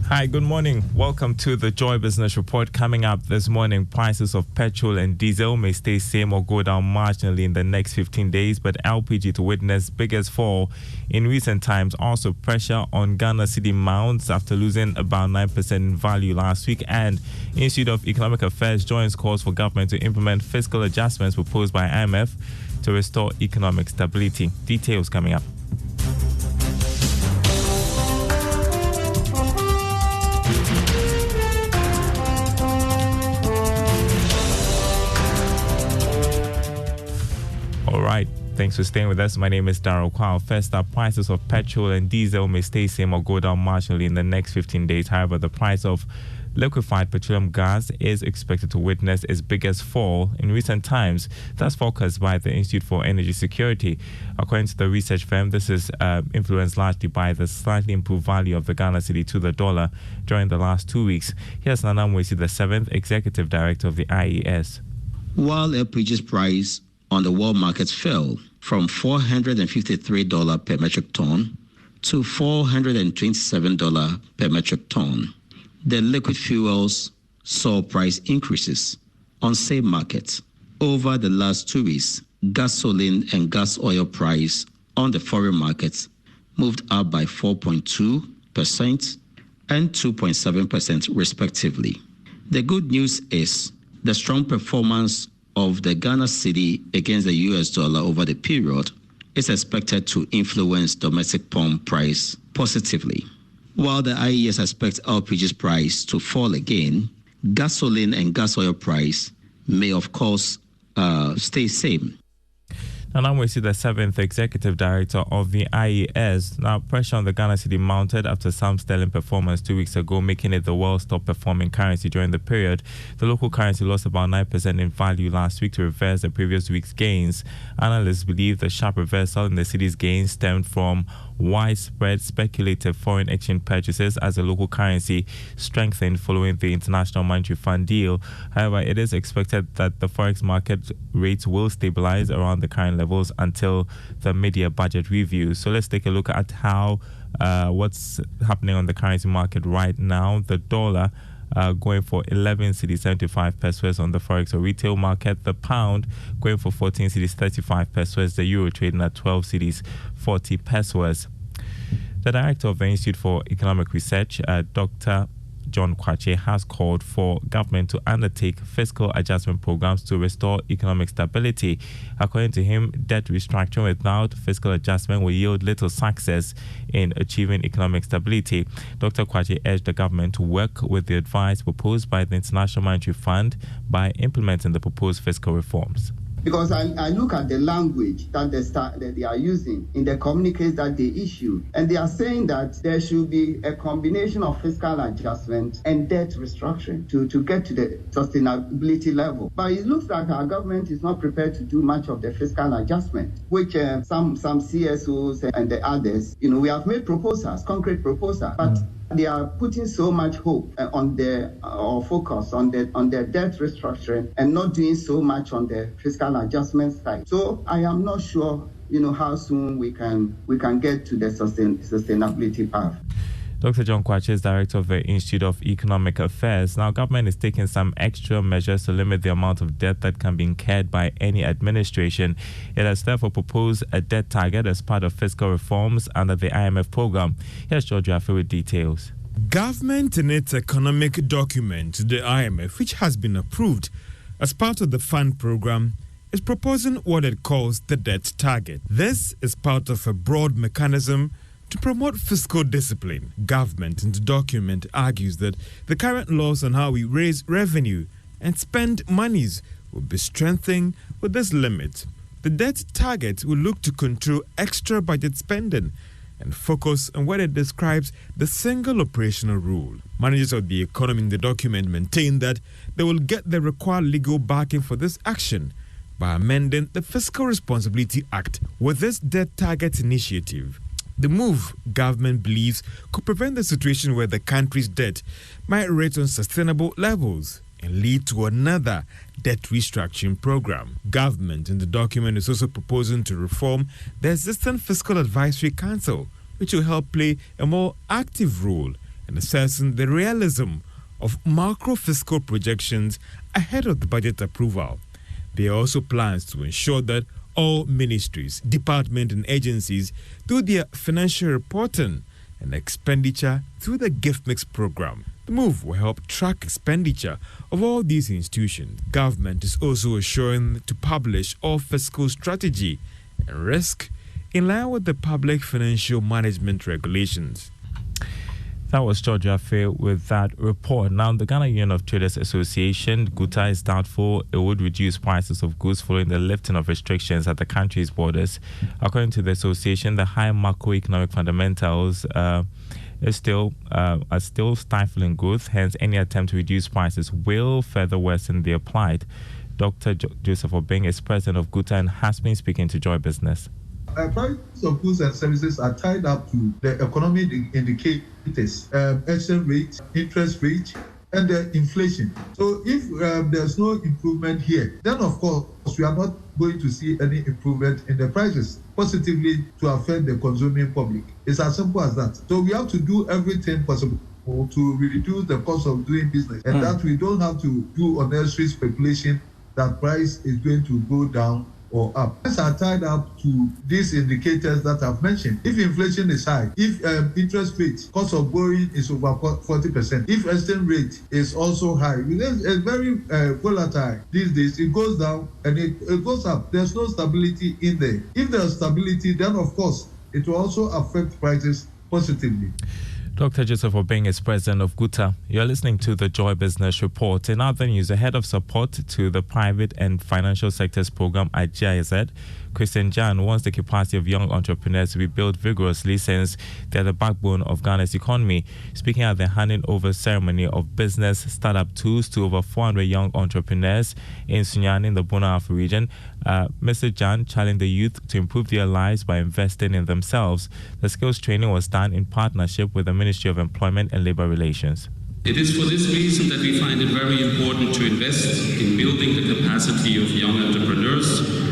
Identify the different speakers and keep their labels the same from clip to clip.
Speaker 1: Hi, good morning. Welcome to the Joy Business Report. Coming up this morning, prices of petrol and diesel may stay same or go down marginally in the next 15 days, but LPG to witness biggest fall in recent times. Also, pressure on Ghana cedi mounts after losing about 9% in value last week. And Institute of Economic Affairs joins calls for government to implement fiscal adjustments proposed by IMF to restore economic stability. Details coming up. All right. Thanks for staying with us. My name is Daryl Kwao. First up, prices of petrol and diesel may stay same or go down marginally in the next 15 days. However, the price of liquefied petroleum gas is expected to witness its biggest fall in recent times. That's forecast by the Institute for Energy Security. According to the research firm, this is influenced largely by the slightly improved value of the Ghana cedi to the dollar during the last 2 weeks. Here's Nana Mwesi, the 7th Executive Director of the IES.
Speaker 2: While LPG's price on the world market fell from $453 per metric ton to $427 per metric ton, the liquid fuels saw price increases on same market. Over the last 2 weeks, gasoline and gas oil price on the foreign markets moved up by 4.2% and 2.7% respectively. The good news is the strong performance of the Ghana cedi against the US dollar over the period is expected to influence domestic pump price positively. While the IES expects LPG's price to fall again, gasoline and gas oil price may of course stay same.
Speaker 1: And now we see the 7th Executive Director of the IES. Now, pressure on the Ghana cedi mounted after some sterling performance 2 weeks ago, making it the world's top performing currency during the period. The local currency lost about 9% in value last week to reverse the previous week's gains. Analysts believe the sharp reversal in the cedi's gains stemmed from widespread speculative foreign exchange purchases as the local currency strengthened following the International Monetary Fund deal. However, it is expected that the forex market rates will stabilize around the current levels until the mid-year budget review. So let's take a look at how what's happening on the currency market right now. The dollar going for 11 cedis 75 pesos on the forex or retail market. The pound going for 14 cedis 35 pesos. The euro trading at 12 cedis 40 pesos. The director of the Institute for Economic Research, Dr. John Kwache, has called for government to undertake fiscal adjustment programs to restore economic stability. According to him, debt restructuring without fiscal adjustment will yield little success in achieving economic stability. Dr. Kwache urged the government to work with the advice proposed by the International Monetary Fund by implementing the proposed fiscal reforms.
Speaker 3: Because I look at the language that they are using in the communiques that they issue, and they are saying that there should be a combination of fiscal adjustment and debt restructuring to get to the sustainability level. But it looks like our government is not prepared to do much of the fiscal adjustment, which some CSOs and the others, we have made proposals, concrete proposals, but they are putting so much hope on or focus on their debt restructuring and not doing so much on the fiscal adjustment side. So I am not sure, how soon we can get to the sustainability path.
Speaker 1: Dr. John Kwache is director of the Institute of Economic Affairs. Now, government is taking some extra measures to limit the amount of debt that can be incurred by any administration. It has therefore proposed a debt target as part of fiscal reforms under the IMF program. Here's George Affe with details.
Speaker 4: Government in its economic document, the IMF, which has been approved as part of the fund program, is proposing what it calls the debt target. This is part of a broad mechanism to promote fiscal discipline. Government in the document argues that the current laws on how we raise revenue and spend monies will be strengthened with this limit. The debt target will look to control extra budget spending and focus on what it describes the single operational rule. Managers of the economy in the document maintain that they will get the required legal backing for this action by amending the Fiscal Responsibility Act with this debt target initiative. The move, government believes, could prevent the situation where the country's debt might reach unsustainable levels and lead to another debt restructuring program. Government in the document is also proposing to reform the existing Fiscal Advisory Council, which will help play a more active role and assessing the realism of macro-fiscal projections ahead of the budget approval. There are also plans to ensure that all ministries, departments and agencies do their financial reporting and expenditure through the Gift Mix program. The move will help track expenditure of all these institutions. Government is also assuring to publish all fiscal strategy and risk in line with the public financial management regulations.
Speaker 1: That was George Affe with that report. Now, the Ghana Union of Traders Association, GUTA, is doubtful it would reduce prices of goods following the lifting of restrictions at the country's borders. According to the association, the high macroeconomic fundamentals are still stifling growth. Hence, any attempt to reduce prices will further worsen their plight. Dr. Joseph Obeng is president of GUTA and has been speaking to Joy Business.
Speaker 5: Prices of goods and services are tied up to the economic indicators, exchange rate, interest rate, and the inflation. So if there's no improvement here, then of course we are not going to see any improvement in the prices positively to affect the consuming public. It's as simple as that. So we have to do everything possible to reduce the cost of doing business, and that we don't have to do unnecessary speculation that price is going to go down or up. These are tied up to these indicators that I've mentioned. If inflation is high, if interest rate, cost of borrowing is over 40%, if exchange rate is also high, it's very volatile these days. It goes down and it goes up. There's no stability in there. If there's stability, then of course it will also affect prices positively.
Speaker 1: Dr. Joseph Obeng is president of GUTA. You're listening to the Joy Business Report. In other news, ahead of support to the private and financial sectors program at GIZ, Christian Jan wants the capacity of young entrepreneurs to be built vigorously since they're the backbone of Ghana's economy. Speaking at the handing over ceremony of business startup tools to over 400 young entrepreneurs in Sunyani in the Bono Afo region, Mr. Jan challenged the youth to improve their lives by investing in themselves. The skills training was done in partnership with the Ministry of Employment and Labour Relations.
Speaker 6: It is for this reason that we find it very important to invest in building the capacity of young entrepreneurs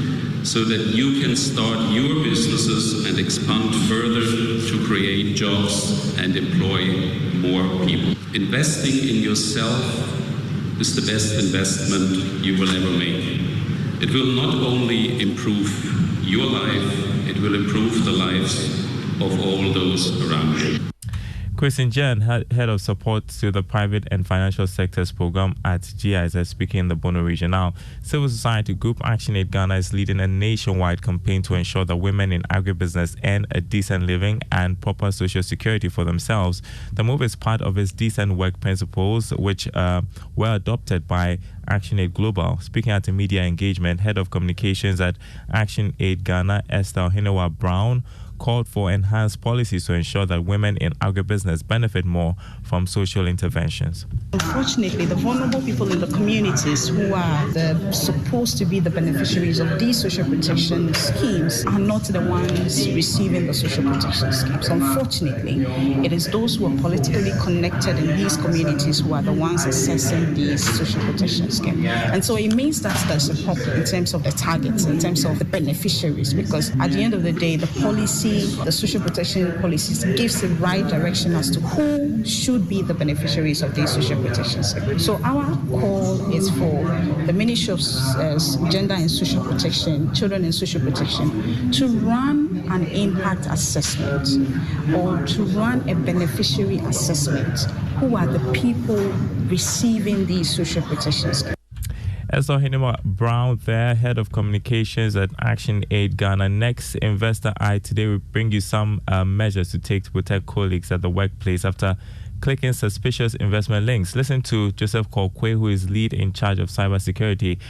Speaker 6: so that you can start your businesses and expand further to create jobs and employ more people. Investing in yourself is the best investment you will ever make. It will not only improve your life, it will improve the lives of all those around you.
Speaker 1: Christian Jan, head of support to the private and financial sectors program at GIZ, speaking in the Bono region. Now, civil society group Action Aid Ghana is leading a nationwide campaign to ensure that women in agribusiness earn a decent living and proper social security for themselves. The move is part of its decent work principles, which were adopted by Action Aid Global. Speaking at a media engagement, head of communications at Action Aid Ghana, Esther Ohinewa Brown, called for enhanced policies to ensure that women in agribusiness benefit more from social interventions.
Speaker 7: Unfortunately, the vulnerable people in the communities who are supposed to be the beneficiaries of these social protection schemes are not the ones receiving the social protection schemes. Unfortunately, it is those who are politically connected in these communities who are the ones accessing these social protection schemes. And so it means that there's a problem in terms of the targets, in terms of the beneficiaries, because at the end of the day, the social protection policies gives the right direction as to who should be the beneficiaries of these social protection schemes. So our call is for the Ministry of Gender and Social Protection, Children and Social Protection, to run an impact assessment or to run a beneficiary assessment. Who are the people receiving these social protection schemes?
Speaker 1: Esther Ohinewa Brown there, head of communications at Action Aid Ghana. Next, Investor Eye. Today we bring you some measures to take to protect colleagues at the workplace after clicking suspicious investment links. Listen to Joseph Kokwe, who is lead in charge of cybersecurity